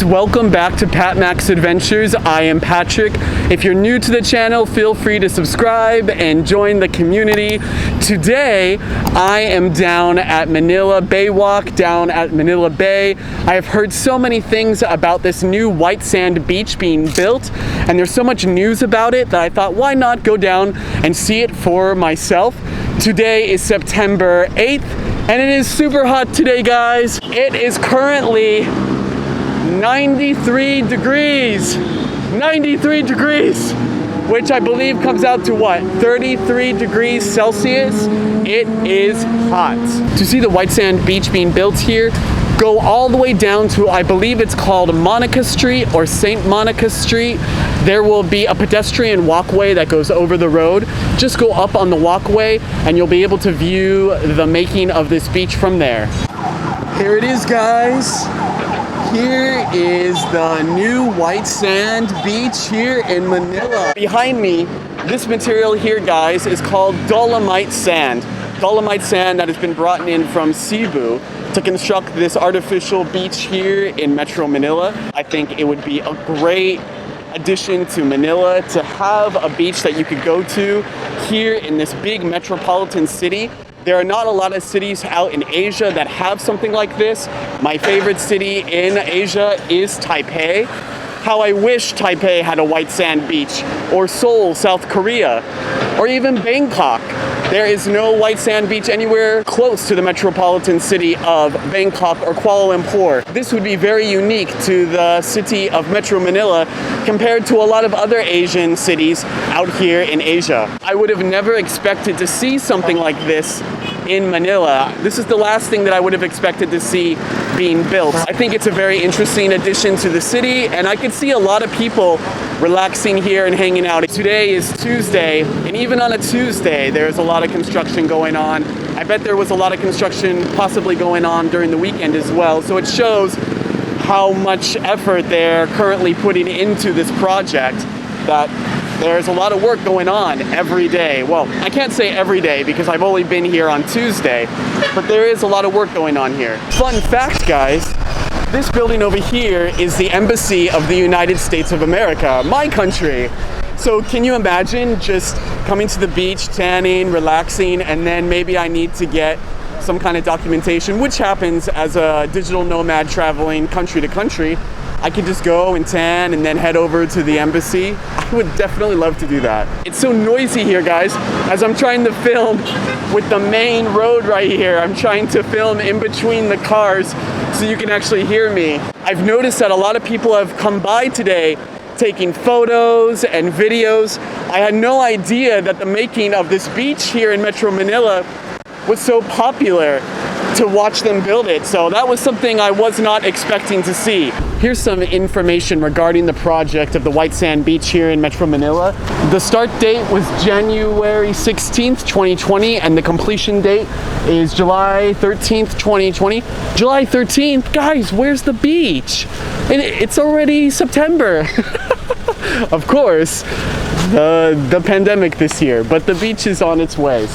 guys, welcome back to Pat Max Adventures. I am Patrick. If you're new to the channel, feel free to subscribe and join the community. Today, I am down at Manila Bay Walk, down at Manila Bay. I have heard so many things about this new white sand beach being built, and there's so much news about it that I thought, why not go down and see it for myself? Today is September 8th, and it is super hot today, guys. It is currently 93 degrees, which I believe comes out to what, 33 degrees Celsius. It is hot. To see the white sand beach being built here, go all the way down to, I believe it's called Monica Street or St. Monica Street. There will be a pedestrian walkway that goes over the road. Just go up on the walkway and you'll be able to view the making of this beach from there. Here it is, guys. Here is the new white sand beach here in Manila. Behind me, this material here, guys, is called dolomite sand. Dolomite sand that has been brought in from Cebu to construct this artificial beach here in Metro Manila. I think it would be a great addition to Manila to have a beach that you could go to here in this big metropolitan city. There are not a lot of cities out in Asia that have something like this. My favorite city in Asia is Taipei. How I wish Taipei had a white sand beach, or Seoul, South Korea, or even Bangkok. There is no white sand beach anywhere close to the metropolitan city of Bangkok or Kuala Lumpur. This would be very unique to the city of Metro Manila compared to a lot of other Asian cities out here in Asia. I would have never expected to see something like this in Manila. This is the last thing that I would have expected to see being built. I think it's a very interesting addition to the city, and I could see a lot of people relaxing here and hanging out. Today is Tuesday, and even on a Tuesday, there's a lot of construction going on. I bet there was a lot of construction possibly going on during the weekend as well, so it shows how much effort they're currently putting into this project, that there's a lot of work going on every day. Well, I can't say every day because I've only been here on Tuesday, but there is a lot of work going on here. Fun fact, guys, this building over here is the Embassy of the United States of America, my country. So can you imagine just coming to the beach, tanning, relaxing, and then maybe I need to get some kind of documentation, which happens as a digital nomad traveling country to country. I could just go and tan and then head over to the embassy. I would definitely love to do that. It's so noisy here, guys. As I'm trying to film with the main road right here, I'm trying to film in between the cars so you can actually hear me. I've noticed that a lot of people have come by today taking photos and videos. I had no idea that the making of this beach here in Metro Manila was so popular to watch them build it. So that was something I was not expecting to see. Here's some information regarding the project of the white sand beach here in Metro Manila. The start date was January 16th, 2020, and the completion date is July 13th, 2020. July 13th? Guys, where's the beach? And it's already September. Of course, the pandemic this year, but the beach is on its way.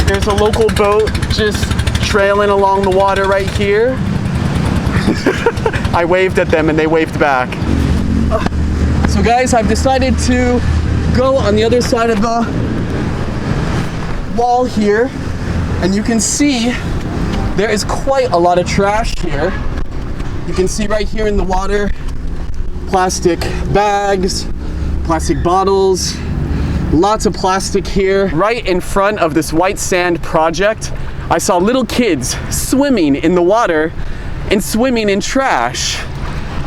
There's a local boat just trailing along the water right here. I waved at them and they waved back. So guys, I've decided to go on the other side of the wall here, and you can see there is quite a lot of trash here. You can see right here in the water, plastic bags, plastic bottles, lots of plastic here. Right in front of this white sand project, I saw little kids swimming in the water and swimming in trash.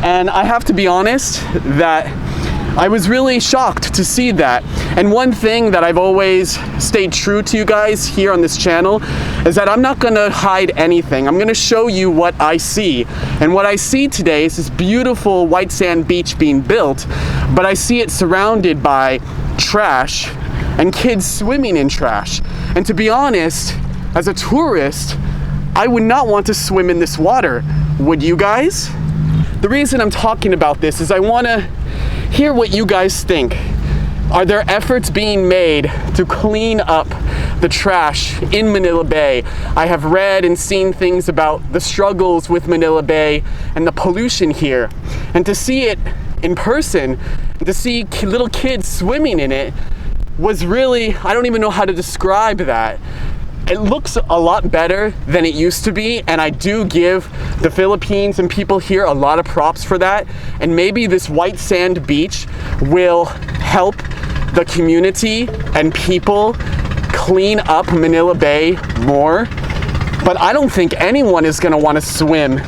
And I have to be honest that I was really shocked to see that. And one thing that I've always stayed true to, you guys, here on this channel is that I'm not gonna hide anything. I'm gonna show you what I see. And what I see today is this beautiful white sand beach being built, but I see it surrounded by trash and kids swimming in trash. And to be honest, as a tourist, I would not want to swim in this water. Would you guys? The reason I'm talking about this is I want to hear what you guys think. Are there efforts being made to clean up the trash in Manila Bay? I have read and seen things about the struggles with Manila Bay and the pollution here. And to see it in person, to see little kids swimming in it, was really, I don't even know how to describe that. It looks a lot better than it used to be, and I do give the Philippines and people here a lot of props for that. And maybe this white sand beach will help the community and people clean up Manila Bay more. But I don't think anyone is gonna wanna swim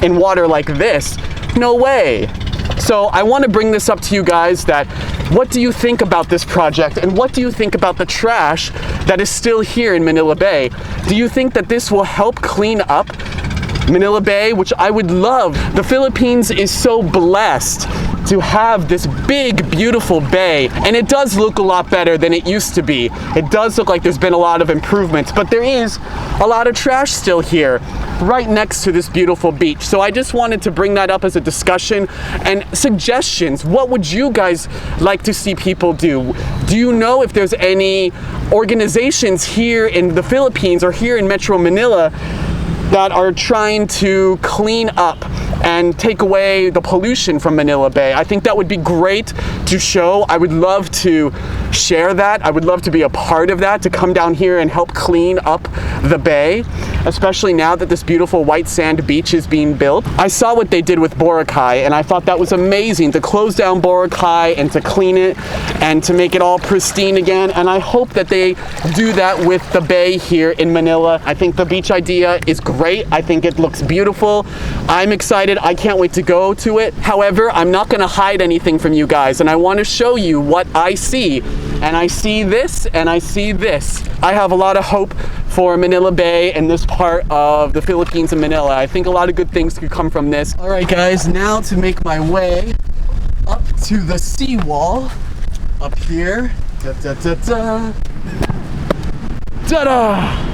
in water like this. No way. So I want to bring this up to you guys, that what do you think about this project, and what do you think about the trash that is still here in Manila Bay? Do you think that this will help clean up Manila Bay, which I would love? The Philippines is so blessed to have this big, beautiful bay, and it does look a lot better than it used to be. It does look like there's been a lot of improvements, but there is a lot of trash still here, right next to this beautiful beach. So I just wanted to bring that up as a discussion and suggestions. What would you guys like to see people do? Do you know if there's any organizations here in the Philippines or here in Metro Manila that are trying to clean up and take away the pollution from Manila Bay? I think that would be great to show. I would love to share that. I would love to be a part of that, to come down here and help clean up the bay, especially now that this beautiful white sand beach is being built. I saw what they did with Boracay, and I thought that was amazing, to close down Boracay and to clean it and to make it all pristine again. And I hope that they do that with the bay here in Manila. I think the beach idea is great. I think it looks beautiful. I'm excited. I can't wait to go to it. However, I'm not gonna hide anything from you guys, and I want to show you what I see. And I see this, and I see this. I have a lot of hope for Manila Bay and this part of the Philippines and Manila. I think a lot of good things could come from this. All right, guys, now to make my way up to the seawall up here. Da-da-da-da. Ta-da!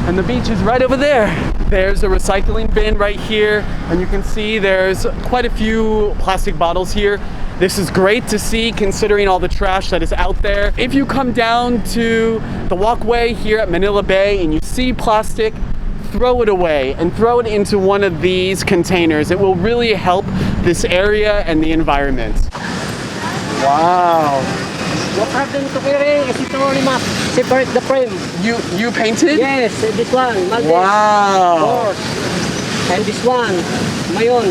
And the beach is right over there. There's a recycling bin right here, and you can see there's quite a few plastic bottles here. This is great to see, considering all the trash that is out there. If you come down to the walkway here at Manila Bay and you see plastic, throw it away and throw it into one of these containers. It will really help this area and the environment. Wow. No problem to carry, kasi ito lima, separate the frame. You painted? Yes, this one, Maldives. Wow. And this one, my own.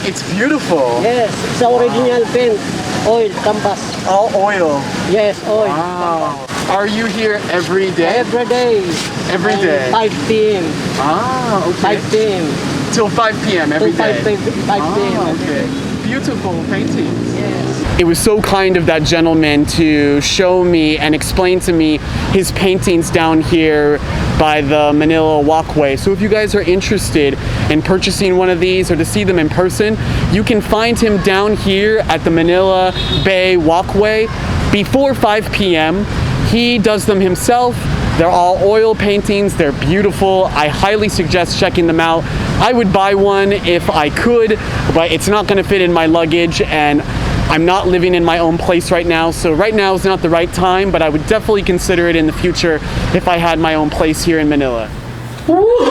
It's beautiful. Yes, it's the original paint, oil, canvas. All oil. Yes, oil. Wow. Are you here every day? Every day. Every day. 5 p.m. Ah, okay. 5 p.m. Till 5 p.m. every day. 5 p.m. Okay. Beautiful paintings. Yes. It was so kind of that gentleman to show me and explain to me his paintings down here by the Manila walkway. So if you guys are interested in purchasing one of these or to see them in person, you can find him down here at the Manila Bay walkway before 5 p.m. He does them himself. They're all oil paintings. They're beautiful. I highly suggest checking them out. I would buy one if I could, but it's not going to fit in my luggage, and I'm not living in my own place right now, so right now is not the right time, but I would definitely consider it in the future if I had my own place here in Manila. Woo!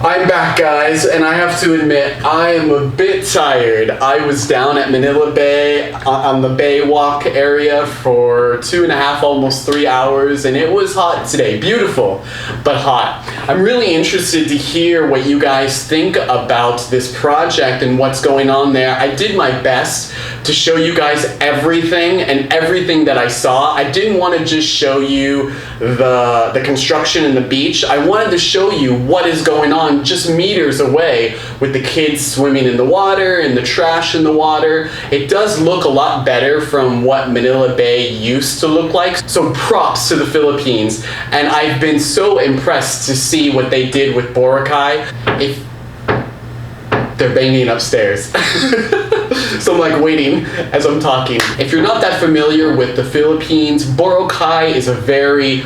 I'm back, guys, and I have to admit, I am a bit tired. I was down at Manila Bay on the Bay Walk area for 2.5, almost 3 hours, and it was hot today. Beautiful, but hot. I'm really interested to hear what you guys think about this project and what's going on there. I did my best to show you guys everything and everything that I saw. I didn't want to just show you the construction and the beach. I wanted to show you what is going on just meters away with the kids swimming in the water and the trash in the water. It does look a lot better from what Manila Bay used to look like. So props to the Philippines. And I've been so impressed to see what they did with Boracay. If they're banging upstairs. So I'm like waiting as I'm talking. If you're not that familiar with the Philippines, Boracay is a very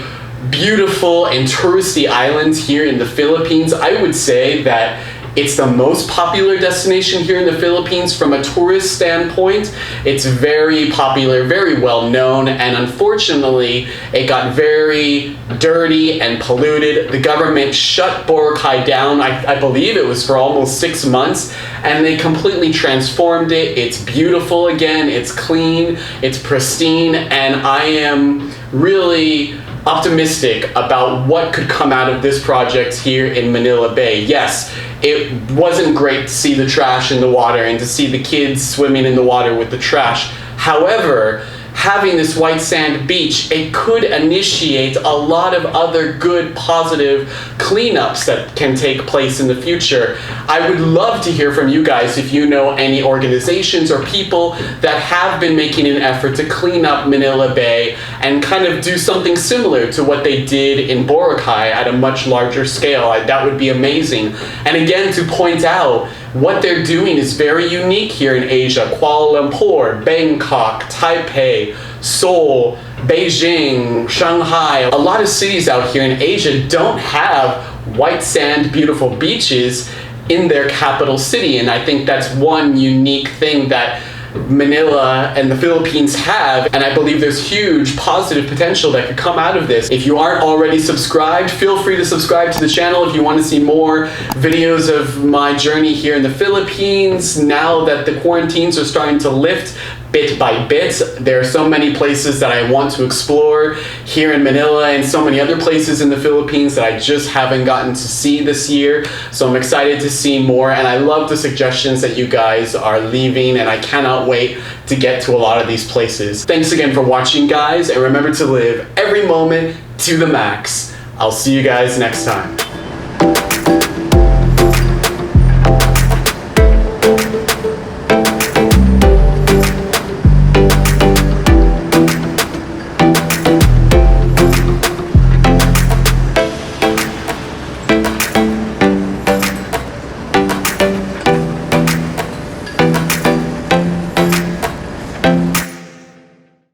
beautiful and touristy island here in the Philippines. I would say that It's the most popular destination here in the Philippines from a tourist standpoint. It's very popular, very well known, and unfortunately, it got very dirty and polluted. The government shut Boracay down, I believe it was for almost 6 months, and they completely transformed it. It's beautiful again, it's clean, it's pristine, and I am really optimistic about what could come out of this project here in Manila Bay. Yes, it wasn't great to see the trash in the water and to see the kids swimming in the water with the trash. However, having this white sand beach, it could initiate a lot of other good, positive cleanups that can take place in the future. I would love to hear from you guys if you know any organizations or people that have been making an effort to clean up Manila Bay and kind of do something similar to what they did in Boracay at a much larger scale. That would be amazing. And again, to point out, what they're doing is very unique here in Asia. Kuala Lumpur, Bangkok, Taipei, Seoul, Beijing, Shanghai. A lot of cities out here in Asia don't have white sand, beautiful beaches in their capital city. And I think that's one unique thing that Manila and the Philippines have, and I believe there's huge positive potential that could come out of this. If you aren't already subscribed, feel free to subscribe to the channel if you want to see more videos of my journey here in the Philippines. Now that the quarantines are starting to lift bit by bit, there are so many places that I want to explore here in Manila and so many other places in the Philippines that I just haven't gotten to see this year. So I'm excited to see more, and I love the suggestions that you guys are leaving, and I cannot wait to get to a lot of these places. Thanks again for watching, guys, and remember to live every moment to the max. I'll see you guys next time.